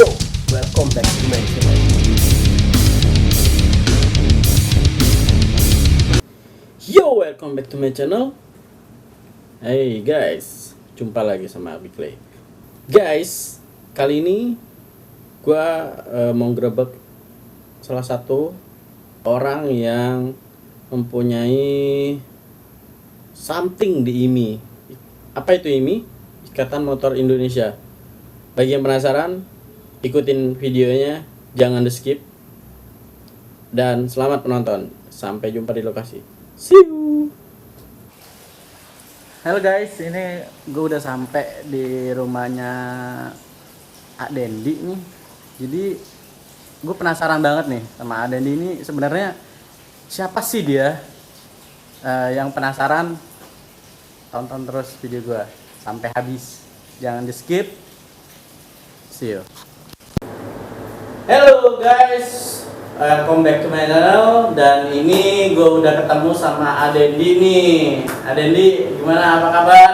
Yo, welcome back to my channel. Hey guys, jumpa lagi sama Abi Clay. Guys, kali ini gua mau grebek salah satu orang yang mempunyai something di IMI. Apa itu IMI? Ikatan Motor Indonesia. Bagi yang penasaran, ikutin videonya, jangan di skip. Dan selamat menonton. Sampai jumpa di lokasi. See you. Halo guys, ini gue udah sampai di rumahnya Ak Dendi nih. Jadi gue penasaran banget nih sama Ak Dendi ini sebenarnya siapa sih dia? Yang penasaran, tonton terus video gue sampai habis, jangan di skip. See you. Hello guys, welcome back to my channel. Dan ini gue udah ketemu sama Ak Dendi nih. Ak Dendi, gimana, apa kabar?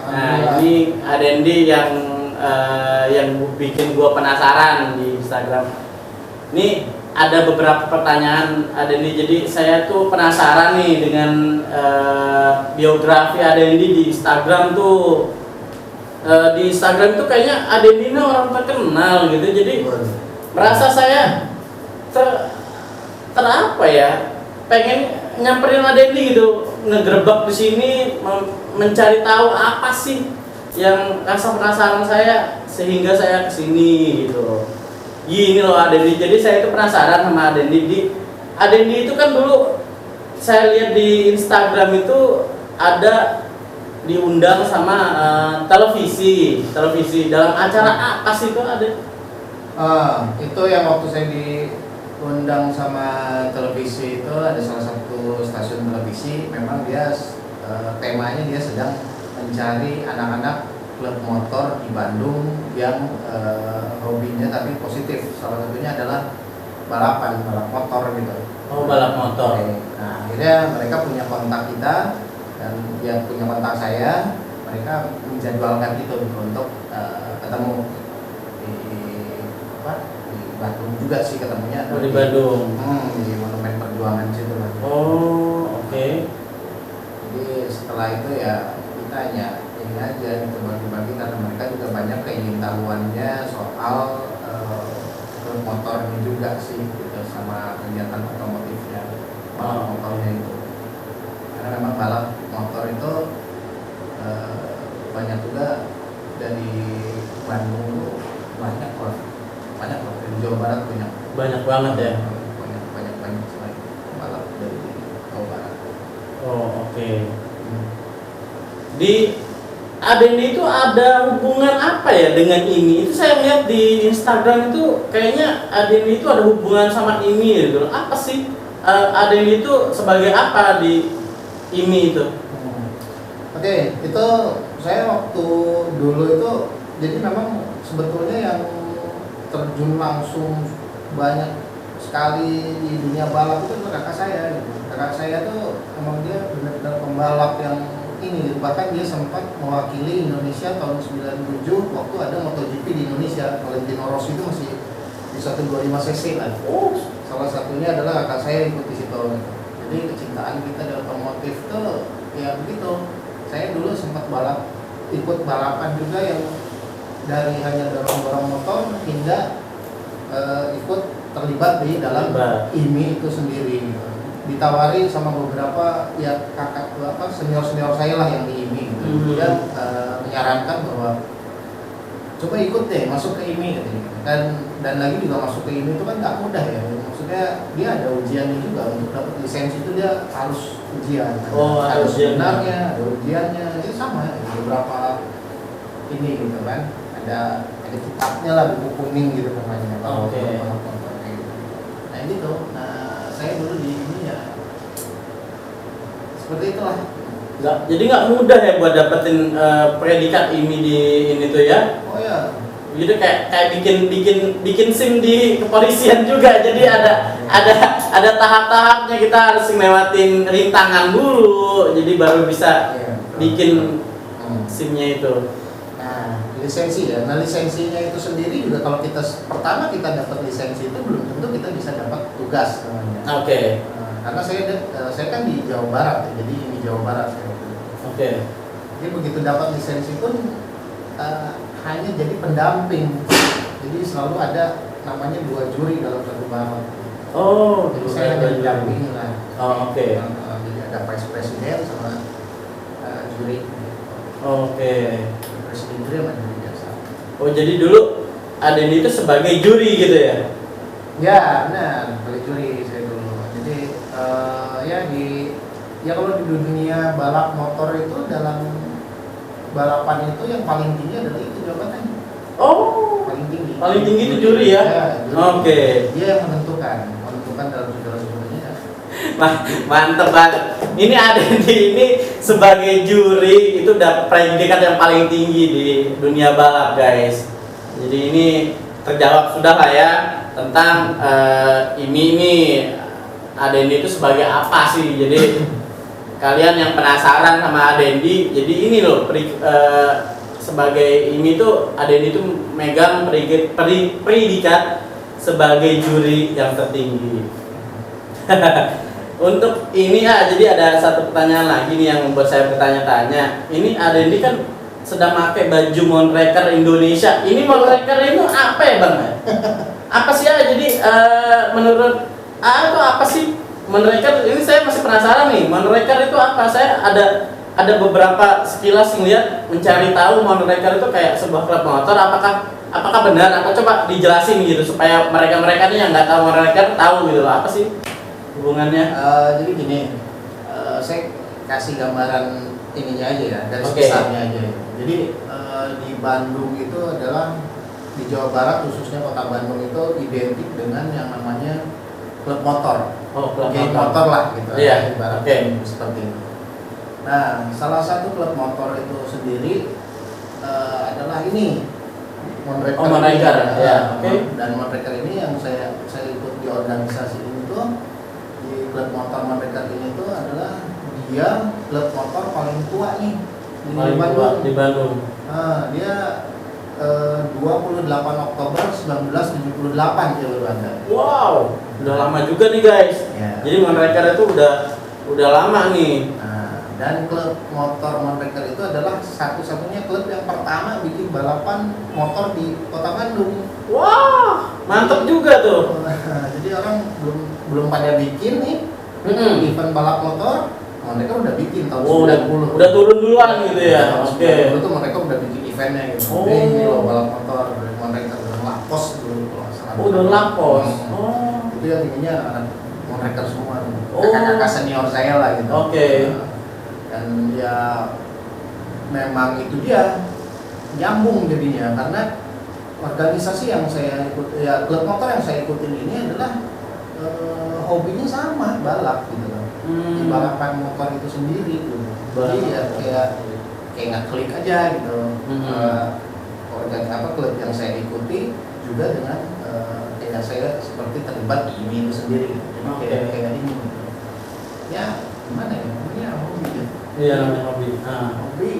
Nah, ini Ak Dendi yang bikin gue penasaran di Instagram. Ini ada beberapa pertanyaan Ak Dendi. Jadi saya tuh penasaran nih dengan biografi Ak Dendi di Instagram tuh. Di Instagram tuh kayaknya Ak Dendi ini orang terkenal gitu. Jadi merasa saya apa ya, pengen nyamperin Ak Dendi gitu, ngegerebek di sini, mencari tahu apa sih yang rasa penasaran saya sehingga saya kesini gitu. Gini loh Ak Dendi, jadi saya itu penasaran sama Ak Dendi. Ak Dendi itu kan dulu saya lihat di Instagram itu ada diundang sama televisi dalam acara apa sih itu ada? Itu yang waktu saya diundang sama televisi itu ada salah satu stasiun televisi. Memang dia temanya dia sedang mencari anak-anak klub motor di Bandung yang hobinya tapi positif. Salah satunya adalah balap motor gitu. Oh, balap motor. Oke. Nah, akhirnya mereka punya kontak kita dan yang punya kontak saya. Mereka menjadwalkan itu untuk ketemu di Bandung juga sih ketemunya. Oh, di Bandung. Di Monumen Perjuangan situ lah. Oh, oke. Jadi setelah itu ya kita hanya ini aja gitu bagi-bagi, karena mereka juga banyak keingintahuannya soal klub motor ini juga sih gitu, sama kegiatan otomotifnya, balap motornya itu. Karena memang balap motor itu banyak juga dari Bandung, banyak dari Jawa Barat Banyak banget ya. banyak selain balap dari Jawa Barat. Oh, oke. Di Ak Dendi itu ada hubungan apa ya dengan IMI? Itu saya lihat di Instagram itu kayaknya Ak Dendi itu ada hubungan sama IMI gitu. Apa sih Ak Dendi itu sebagai apa di IMI itu? Oke, itu saya waktu dulu itu jadi memang sebetulnya yang terjun langsung banyak sekali di dunia balap itu kakak saya gitu. Kakak saya tuh emang dia benar-benar pembalap yang ini gitu. Bahkan dia sempat mewakili Indonesia tahun 97 waktu ada MotoGP di Indonesia. Valentino Rossi itu masih di 125 cc lah. Oh, Salah satunya adalah kakak saya ikut di situ gitu. Jadi kecintaan kita di otomotif tuh ya begitu. Saya dulu sempat ikut balapan juga yang dari hanya dorong-dorong motor hingga ikut terlibat di dalam IMI itu sendiri gitu. Ditawari sama beberapa ya senior saya lah yang di IMI gitu. Dia menyarankan bahwa coba ikut deh masuk ke IMI gitu. Dan lagi juga masuk ke IMI itu kan nggak mudah ya. Maksudnya dia ada ujiannya juga, untuk dapat lisensi itu dia harus ujian. Ada sebenarnya, ada ujiannya, itu sama ya, beberapa ini gitu kan. Ada kitabnya lah, buku kuning gitu namanya. Oke. Nah gitu. Nah saya dulu di ini ya seperti itulah. jadi nggak mudah ya buat dapetin predikat IMI di ini tuh ya? Oh ya. Gitu kayak bikin SIM di kepolisian juga. Jadi ada tahap-tahapnya, kita harus ngelewatin rintangan dulu. Jadi baru bisa bikin SIM-nya itu. Nah lisensi ya. Nah lisensinya itu sendiri juga kalau pertama kita dapat lisensi itu belum tentu kita bisa dapat tugas namanya. Oke. Karena saya kan di Jawa Barat ya, jadi di Jawa Barat saya waktu itu. Oke. Jadi begitu dapat lisensi pun hanya jadi pendamping. Jadi selalu ada namanya 2 juri dalam satu balap. Oh, Jadi saya hanya didampingi lah. Oh, oke. Jadi ada vice presiden sama juri. Oke. Presiden juri sama juri biasa. Oh, jadi dulu Aden itu sebagai juri gitu ya? Ya, benar, sebagai juri saya dulu. Jadi ya kalau di dunia balap motor itu dalam balapan itu yang paling tinggi adalah itu jabatannya. Oh, Paling tinggi. paling tinggi itu juri ya? Juri. Oke. Dia yang menentukan dalam segala semuanya. Mantep banget. Ini Aden ini sebagai juri itu dapat predikat yang paling tinggi di dunia balap, guys. Jadi ini terjawab sudah lah ya tentang ini Aden itu sebagai apa sih. Jadi kalian yang penasaran sama Adendi, jadi ini loh sebagai ini tuh Adendi itu megang predikat sebagai juri yang tertinggi. Untuk ini jadi ada satu pertanyaan lagi nih yang membuat saya bertanya-tanya. Ini Adendi kan sedang pakai baju Monraker Indonesia. Ini Monraker itu apa ya bang? Apa sih ya? Jadi menurut itu apa sih Monraker? Ini saya masih penasaran nih. Monraker itu apa? Saya ada beberapa sekilas ngeliat mencari tahu Monraker itu kayak sebuah klub motor. Apakah benar? Apa coba dijelasin gitu supaya mereka nih yang nggak tahu Monraker tahu gitu loh. Apa sih hubungannya? Jadi gini, saya kasih gambaran ininya aja ya, dari Oke. besarnya aja. Jadi di Bandung itu adalah di Jawa Barat khususnya kota Bandung itu identik dengan yang namanya klub motor, Oh, klub geng motor. motor lah gitu. Iya. Ibaratnya seperti itu. Nah, salah satu klub motor itu sendiri adalah ini Monraker. Oh, Monraker, ya. Oke. Dan Monraker ini yang saya ikut di organisasi ini tuh, di klub motor Monraker ini tuh adalah dia klub motor paling tua nih di Paling tua di Bandung. Dia 28 Oktober 1978 dia baru ada. Wow, udah lama juga nih guys. Ya. Jadi Monraker itu udah lama nih. Dan klub motor Monraker itu adalah satu-satunya klub yang pertama bikin balapan motor di kota Bandung. Wah, mantep juga tuh. Jadi orang belum pada bikin nih event balap motor, mereka udah bikin tahun 90. Udah turun duluan gitu ya. Oke. Dulu tuh mereka udah bikin eventnya gitu. Oh. Ini loh balap motor dari Monraker dan Lapos dulu kalau nggak salah. Oh, udah lapos. Hmm. Oh. Itu yang ininya anak Monraker semua. Oh. Kakak-kakak senior saya lah gitu. Oke. Dan ya memang itu dia nyambung jadinya karena organisasi yang saya ikut ya klub motor yang saya ikutin ini adalah hobinya sama balap gitu loh. Di balapan motor itu sendiri gitu. Jadi ya kayak nggak klik aja gitu. Klub yang saya ikuti juga dengan kayak saya seperti terlibat di ini itu sendiri. Jadi kayak ini. Ya gimana ya? Ini hobi gitu. Iya, namanya hobi. Hobi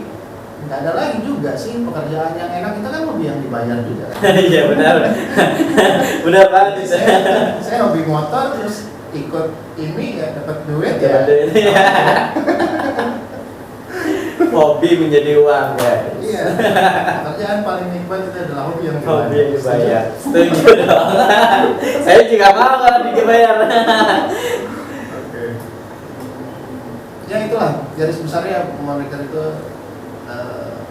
nggak ada lagi juga sih pekerjaan yang enak itu kan hobi yang dibayar juga. Iya benar. Benar banget sih. Saya hobi motor terus ikut ini ya dapat duit ya. Hobi menjadi uang guys. Iya. Pekerjaan paling nikmat itu adalah hobi yang dibayar. Hobi yang dibayar. Setuju dong. Saya juga mau kalau dibayar. Oke. Ya itulah garis besarnya Monraker itu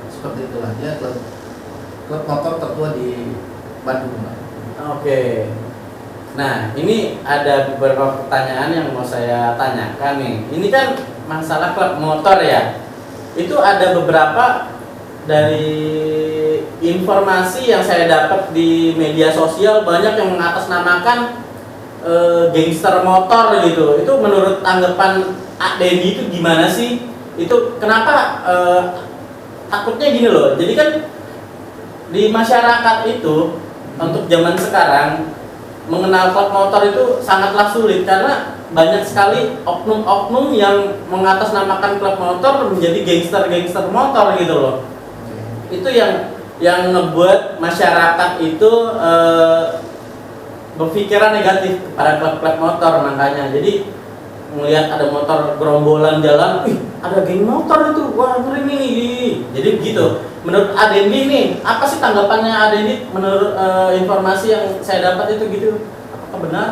seperti itulah dia klub motor tertua di Bandung. Oke. Nah, ini ada beberapa pertanyaan yang mau saya tanyakan nih. Ini kan masalah klub motor ya. Itu ada beberapa dari informasi yang saya dapat di media sosial banyak yang mengatasnamakan gangster motor gitu. Itu menurut tanggapan Dendi itu gimana sih? Itu kenapa takutnya gini loh. Jadi kan di masyarakat itu untuk zaman sekarang mengenal klub motor itu sangatlah sulit karena banyak sekali oknum-oknum yang mengatasnamakan klub motor menjadi gangster motor gitu loh. Itu yang yang ngebuat masyarakat itu berpikiran negatif kepada klub-klub motor. Makanya jadi melihat ada motor gerombolan jalan, ada geng motor itu, wah ngeri nih. Jadi begitu. Menurut Adendi nih, apa sih tanggapannya Adendi menurut informasi yang saya dapat itu gitu? Apakah benar?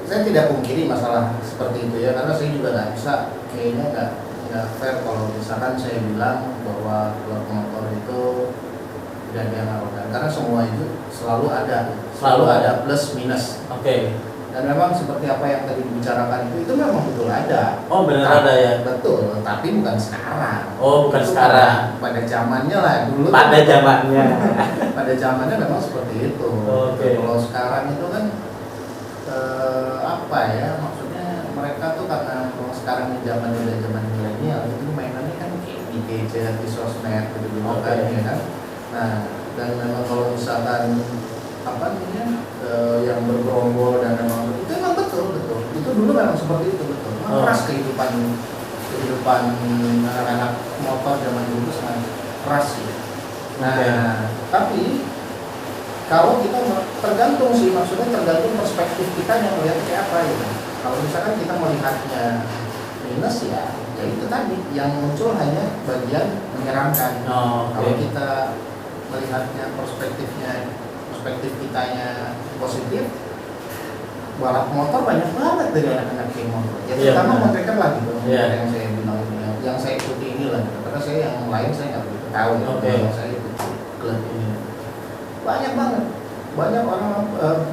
Saya tidak pungkiri masalah seperti itu ya, karena saya juga nggak bisa, kayaknya nggak fair kalau misalkan saya bilang bahwa klub motor itu tidak dianalogan, karena semua itu selalu ada plus minus. Oke. Dan memang seperti apa yang tadi dibicarakan itu memang betul ada. Oh benar ada ya. Betul, tapi bukan sekarang. Oh bukan Itu sekarang. Pada zamannya lah dulu. Pada zamannya. Pada zamannya memang seperti itu. Oke. Kalau sekarang itu kan apa ya, maksudnya mereka tuh karena kalau sekarang di zaman milenial itu mainannya kan kayak di gadget, di sosmed gitu kan ya kan. Nah, dan memang kalau misalkan apa namanya yang bergerombol dan memang itu memang betul itu dulu memang seperti itu betul. Keras kehidupan anak-anak motor zaman dulu sangat keras sih. Nah, tapi kalau kita tergantung sih, maksudnya tergantung perspektif kita yang melihat kayak apa gitu. Kalau misalkan kita melihatnya minus ya itu tadi yang muncul hanya bagian menyeramkan. Kalau kita melihatnya perspektif kitanya positif, balap motor banyak banget dari anak-anak geng motor. Ya terutama motor lah gitu. Yang saya bilang yang saya ikuti inilah gitu. Karena saya yang lain saya nggak begitu tahu ya. Kalau saya ikuti klub ini banyak orang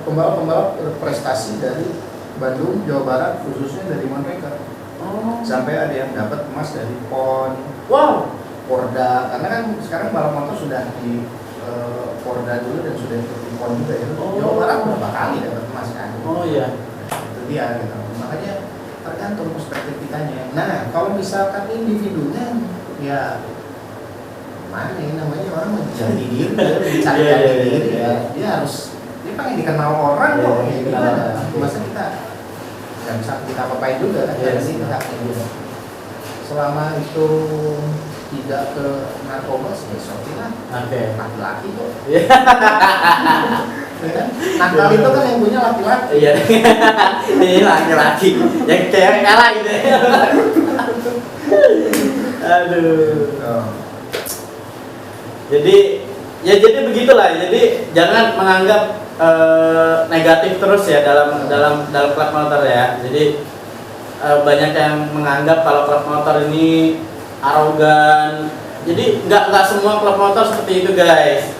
pembalap prestasi dari Bandung, Jawa Barat, khususnya dari Montreal. Sampai ada yang dapat emas dari PON, Porda, karena kan sekarang balap motor sudah di Porda dulu dan sudah di PON juga ya. Jawa Barat berapa kali dapat emas kan? Itu dia gitu. Makanya tergantung perspektif kitanya. Nah, kalau misalkan individunya ya mana ya namanya, orang mau jadi diri, mencari diri ya. Dia pengen dikenal orang kok, ya gimana? Masa kita nggak bisa kita apa-apain juga kan? Dari sini haknya juga. Selama itu tidak ke narkoba, ya sorry lah. Laki-laki kok. Nakal itu kan yang punya laki-laki. Iya. Ini laki-laki. Yang cewek kalah gitu. Aduh. Jadi begitulah. Jadi jangan menganggap negatif terus ya dalam klub motor ya. Jadi banyak yang menganggap kalau klub motor ini arogan. Jadi nggak semua klub motor seperti itu guys.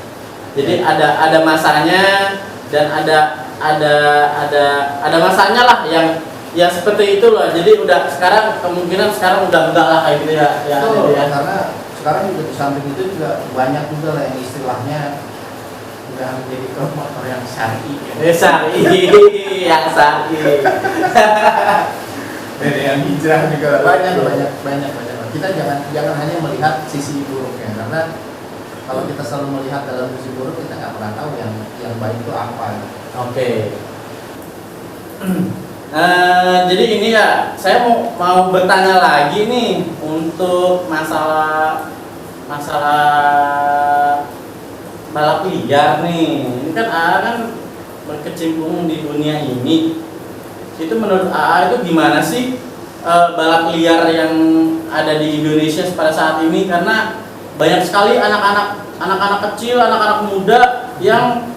Jadi ada masanya dan ada masanya lah yang seperti itu loh. Jadi udah kemungkinan sekarang udah enggak lah kayak gitu ya. Karena sekarang juga di samping itu juga banyak juga lah yang istilahnya udah menjadi klub motor yang syar'i. Yang syar'i. Dari yang hijrah juga banyak. Kita jangan hanya melihat sisi buruknya, karena kalau kita selalu melihat dalam sisi buruk kita nggak pernah tahu yang baik itu apa. Oke. Jadi ini ya, saya mau bertanya lagi nih untuk masalah balap liar nih. Ini kan AA kan berkecimpung di dunia ini. Itu menurut AA itu gimana sih balap liar yang ada di Indonesia pada saat ini? Karena banyak sekali anak-anak kecil, anak-anak muda yang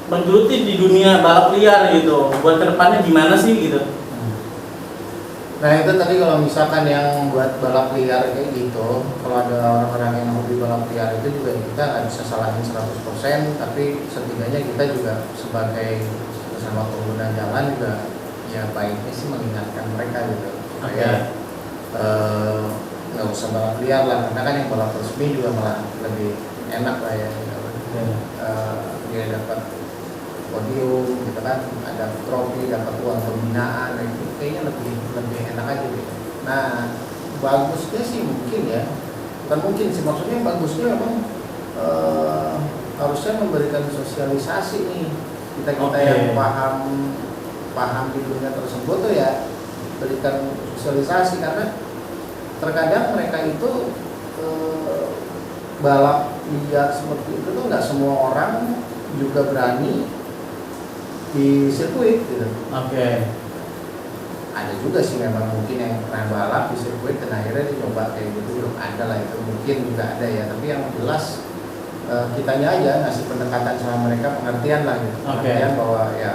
menggeluti di dunia balap liar gitu. Buat kedepannya gimana sih gitu? Nah itu tadi kalau misalkan yang buat balap liar kayak gitu, kalau ada orang-orang yang hobi balap liar itu juga kita nggak bisa salahin 100%, tapi setidaknya kita juga sebagai bersama pengguna jalan juga ya baiknya sih mengingatkan mereka gitu supaya nggak usah balap liar lah, karena kan yang balap resmi juga malah lebih enak lah ya gitu. Dia dapat podium gitu kan, ada trofi, dapat uang pembinaan, itu kayaknya lebih enak aja gitu. Nah bagusnya sih mungkin ya, bukan mungkin sih, maksudnya bagusnya memang harusnya memberikan sosialisasi nih kita yang paham di dunia tersebut tuh ya, berikan sosialisasi, karena terkadang mereka itu balap liar seperti itu tuh nggak semua orang juga berani di sirkuit gitu. Oke. Ada juga sih memang mungkin yang pernah balap di sirkuit dan akhirnya dicoba kayak gitu, belum ada lah itu, mungkin juga ada ya, tapi yang jelas kitanya aja ngasih pendekatan sama mereka, pengertian lah gitu. Oke. Pengertian bahwa ya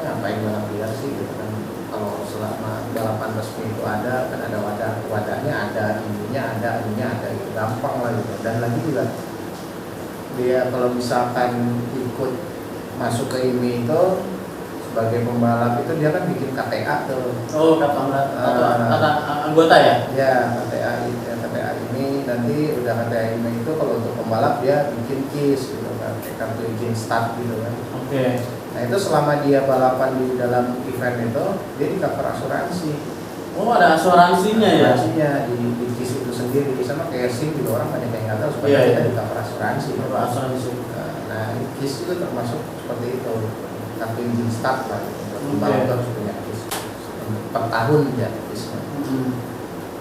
ngapain balap liar sih gitu kan, kalau selama balapan resmi itu ada kan, ada wadahnya ada, ininya ada gitu, gampang lah gitu. Dan lagi juga dia kalau misalkan ikut masuk ke IMI itu sebagai pembalap itu dia kan bikin KTA tuh. Oh, kata anggota ya? Ya, KTA ini nanti udah KTA ini itu kalau untuk pembalap dia bikin KIS gitu kan, kayak kartu izin start gitu kan. Oke. Nah itu selama dia balapan di dalam event itu dia di cover asuransi. Oh, ada asuransinya ya? Asuransinya di KIS itu sendiri, sama kayak SIM juga orang banyak yang nggak tahu supaya Iya, kita iya. di cover asuransi. Cover asuransi. Nah KIS itu termasuk seperti itu, kartu izin start lah. Oke. Pembalap itu harus punya KIS per tahun ya KIS-nya.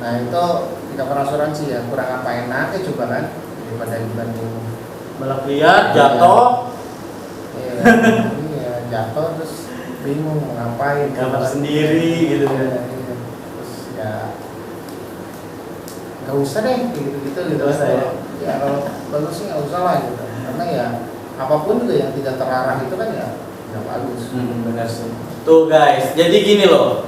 Nah itu di cover asuransi ya, kurang apa enaknya coba kan, daripada dibanding Balap liar, jatuh, iya jatuh terus bingung mau ngapain, gambar sendiri gitu Iya, kan. iya. Terus ya nggak usah deh gitu Nggak usah ya? Ya kalau bagus sih nggak usah lah gitu, karena ya apapun juga yang tidak terarah itu kan ya nggak bagus. Benar sih. Tuh guys, jadi gini loh,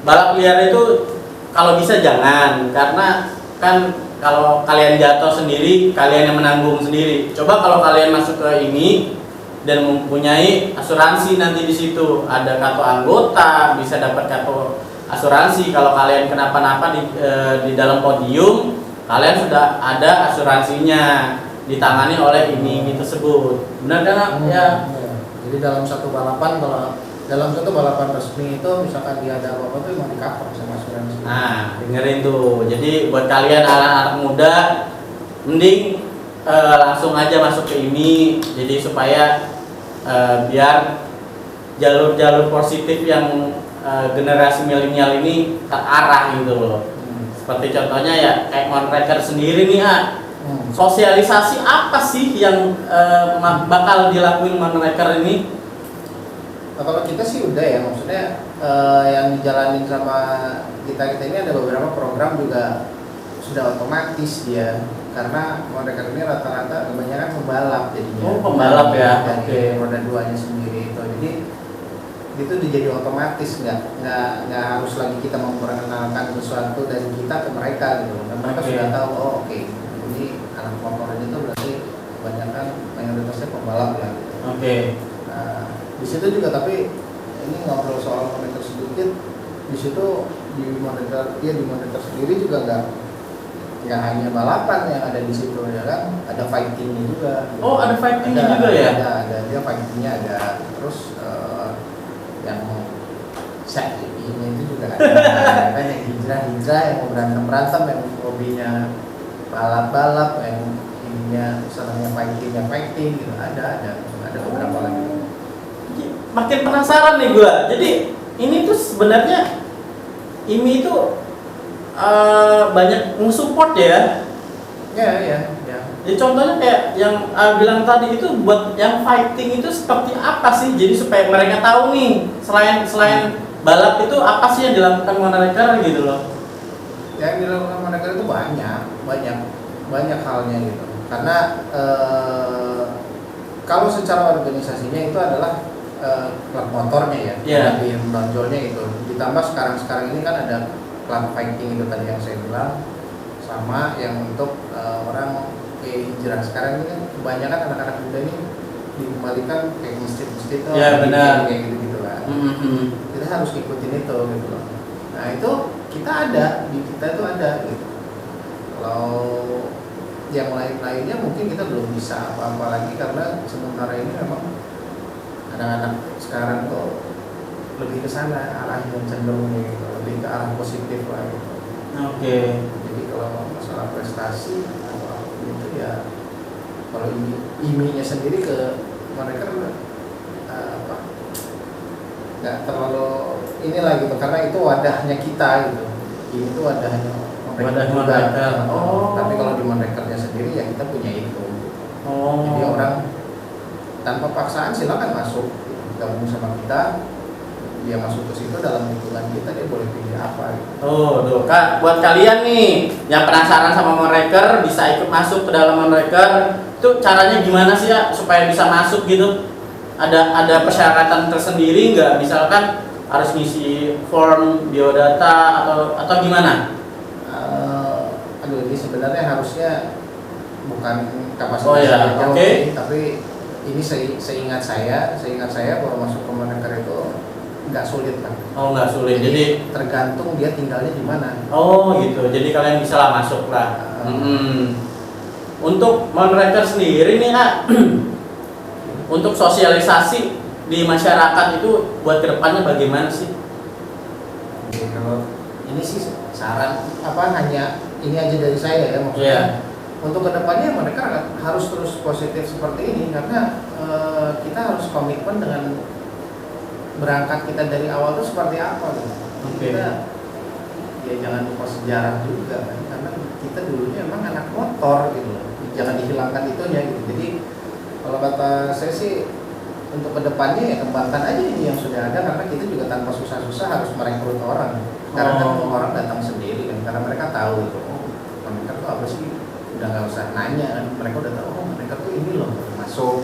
balap liar itu kalau bisa jangan, karena kan kalau kalian jatuh sendiri, kalian yang menanggung sendiri. Coba kalau kalian masuk ke ini dan mempunyai asuransi, nanti di situ ada kartu anggota, bisa dapat kartu asuransi. Kalau kalian kenapa-napa di dalam podium, kalian sudah ada asuransinya, ditangani oleh ini tersebut. Benar kan? Ya. Iya. Jadi dalam satu balapan, kalau dalam satu balapan resmi itu misalkan dia ada apa-apa tuh emang di cover sama asuransi. Nah, dengerin tuh. Jadi buat kalian anak-anak muda, mending langsung aja masuk ke ini. Jadi supaya biar jalur-jalur positif yang generasi milenial ini terarah gitu loh. Seperti contohnya ya kayak Monreker sendiri nih sosialisasi apa sih yang bakal dilakuin Monreker ini? Nah, kalau kita sih udah ya, maksudnya yang dijalanin sama kita ini ada beberapa program juga sudah otomatis dia, karena mereka ini rata-rata kebanyakan pembalap jadinya. Oh, pembalap ya. Dari roda duanya sendiri itu, jadi itu udah jadi otomatis, nggak harus lagi kita memperkenalkan sesuatu dari kita ke mereka gitu. Dan mereka sudah tahu, oh oke, ini anak motor ini tuh berarti kebanyakan mayoritasnya pembalap ya. Gitu. Nah, di situ juga, tapi ini ngobrol soal monitor sedikit, di situ di monitor sendiri juga nggak hanya balapan yang ada di situ ya kan, ada fightingnya juga. Oh, ada fightingnya juga ya? Ada dia fightingnya ada, terus yang set ini itu juga ada, kan yang hijrah yang mau berantem yang hobinya balap yang ininya senangnya fighting gitu, ada beberapa lagi. Makin penasaran nih gua. Jadi ini tuh sebenarnya IMI itu banyak nge-support ya. Ya. Jadi contohnya kayak yang bilang tadi itu, buat yang fighting itu seperti apa sih? Jadi supaya mereka tahu nih, selain balap itu apa sih yang dilakukan Monreker gitu loh. Yang dilakukan Monreker itu banyak halnya gitu. Karena kalau secara organisasinya itu adalah klub motornya ya, lebih menonjolnya itu. Ditambah sekarang ini kan ada klub fighting itu tadi yang saya bilang, sama yang untuk orang kayak hijrah. Sekarang ini kan kebanyakan anak-anak muda ini dikembalikan kayak masjid-masjid itu, benar, kayak gitu lah. Kita harus ikutin itu gitu loh. Nah itu kita itu ada gitu. Kalau yang lainnya mungkin kita belum bisa apa-apa lagi, karena sementara ini memang anak-anak sekarang tuh lebih ke sana arahnya, cenderung gitu, lebih ke arah positif lah gitu. Jadi kalau masalah prestasi atau itu ya, kalau IMI-nya sendiri ke mereka nggak terlalu inilah gitu, karena itu wadahnya kita gitu. Ini tuh wadahnya Wadah juga. Monreker. Tapi kalau di Monrekernya sendiri ya kita punya itu. Jadi orang tanpa paksaan silakan masuk gabung sama kita. Dia masuk ke situ dalam hitungan kita, dia boleh pilih apa gitu. Tuh Kak, buat kalian nih yang penasaran sama Monreker bisa ikut masuk ke dalam Monreker. Itu caranya gimana sih ya supaya bisa masuk gitu? Ada persyaratan tersendiri nggak? Misalkan harus ngisi form biodata atau gimana? Ini sebenarnya harusnya bukan kapasitas Oh ya, saya jauh oke. sih, tapi ini seingat saya bahwa masuk ke Monreker itu nggak sulit kan. Oh nggak sulit, jadi tergantung dia tinggalnya di mana. oh gitu, jadi kalian bisa lah masuk lah. Untuk Monreker sendiri nih Kak, untuk sosialisasi di masyarakat itu buat kedepannya bagaimana sih? Jadi kalau ini sih saran hanya ini aja dari saya ya, maksudnya untuk kedepannya mereka harus terus positif seperti ini karena kita harus komitmen dengan berangkat kita dari awal itu seperti apa gitu. Kita ya jangan lupa sejarah juga kan, karena kita dulunya emang anak motor gitu loh. Jangan dihilangkan itunya gitu. Jadi kalau kata saya sih untuk kedepannya ya kembangkan aja ini yang sudah ada, karena kita juga tanpa susah-susah harus merekrut orang. Sekarang kan orang datang sendiri kan, karena mereka tahu itu. Mereka tuh apa sih? Udah nggak usah nanya kan, mereka udah tahu mereka tuh ini loh masuk.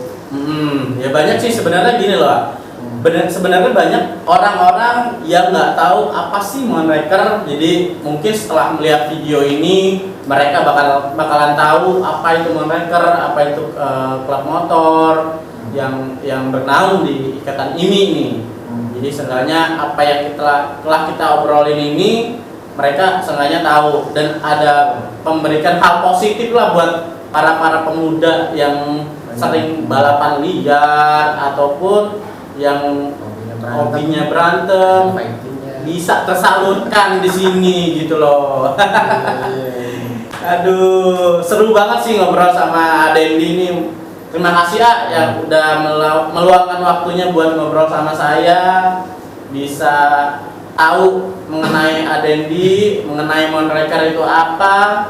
Ya banyak sih sebenarnya gini loh. Sebenarnya banyak orang-orang yang nggak tahu apa sih Monreker. Jadi mungkin setelah melihat video ini mereka bakalan tahu apa itu Monreker, apa itu klub motor yang bernaung di Ikatan IMI nih. Jadi seenggaknya apa yang telah kita obrolin ini mereka seenggaknya tahu, dan ada memberikan hal positif lah buat para pemuda yang sering balapan liar ataupun yang hobinya berantem bisa tersalurkan di sini gitu loh. Aduh, seru banget sih ngobrol sama Adendi ini. Terima kasih yang udah meluangkan waktunya buat ngobrol sama saya. Bisa tahu mengenai Adendi, mengenai Monreker itu apa.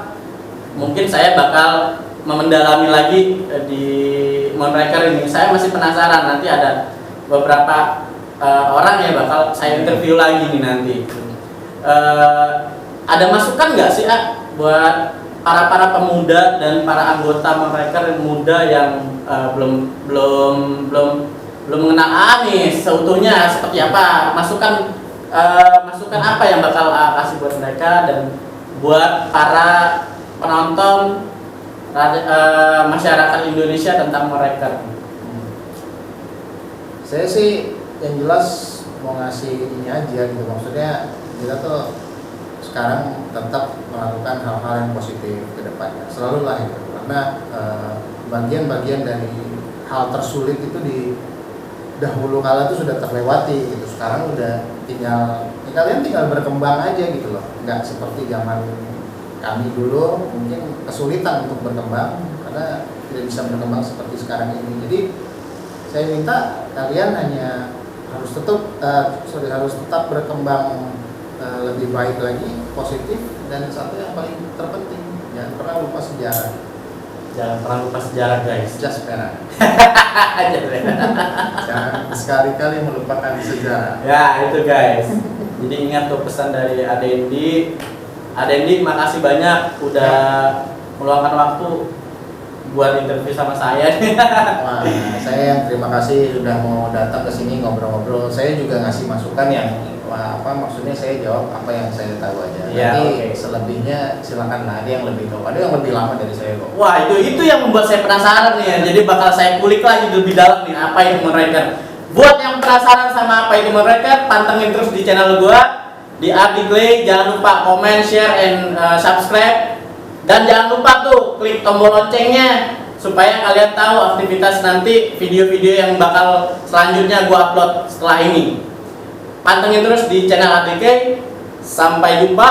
Mungkin saya bakal mendalami lagi di Monreker ini. Saya masih penasaran, nanti ada beberapa orang yang bakal saya interview lagi nih nanti. Ada masukan nggak sih buat para pemuda dan para anggota Monreker muda yang belum mengenal nih seutuhnya seperti apa? Masukan apa yang bakal kasih buat mereka dan buat para penonton masyarakat Indonesia tentang Monreker? Saya sih yang jelas mau ngasih ini aja gitu, maksudnya kita tuh sekarang tetap melakukan hal-hal yang positif ke depannya, selalu lah gitu, karena bagian-bagian dari hal tersulit itu di dahulu kala itu sudah terlewati gitu, sekarang udah kalian tinggal berkembang aja gitu loh, nggak seperti zaman kami dulu mungkin kesulitan untuk berkembang karena tidak bisa berkembang seperti sekarang ini. Jadi saya minta kalian hanya harus tetap berkembang lebih baik lagi, positif, dan satu yang paling terpenting, jangan pernah lupa sejarah. Jangan pernah lupa sejarah guys. Just merah. Jangan sekali-kali melupakan sejarah. Ya itu guys. Jadi ingat tuh pesan dari Adendi. Adendi makasih banyak udah meluangkan waktu buat interview sama saya. Wah, saya yang terima kasih sudah mau datang ke sini ngobrol-ngobrol. Saya juga ngasih masukan yang maksudnya saya jawab apa yang saya tahu aja. Ya, Nanti selebihnya silakan ada yang lebih tahu. Ada yang lebih lama dari saya kok. Wah itu yang membuat saya penasaran nih ya. Jadi bakal saya kulik lagi lebih dalam nih apa itu Monreker. Buat yang penasaran sama apa itu Monreker, pantengin terus di channel gua di Ardi Clay. Jangan lupa comment, share, and subscribe. Dan jangan lupa tuh klik tombol loncengnya supaya kalian tahu aktivitas nanti video-video yang bakal selanjutnya gua upload setelah ini. Pantengin terus di channel ADK. Sampai jumpa.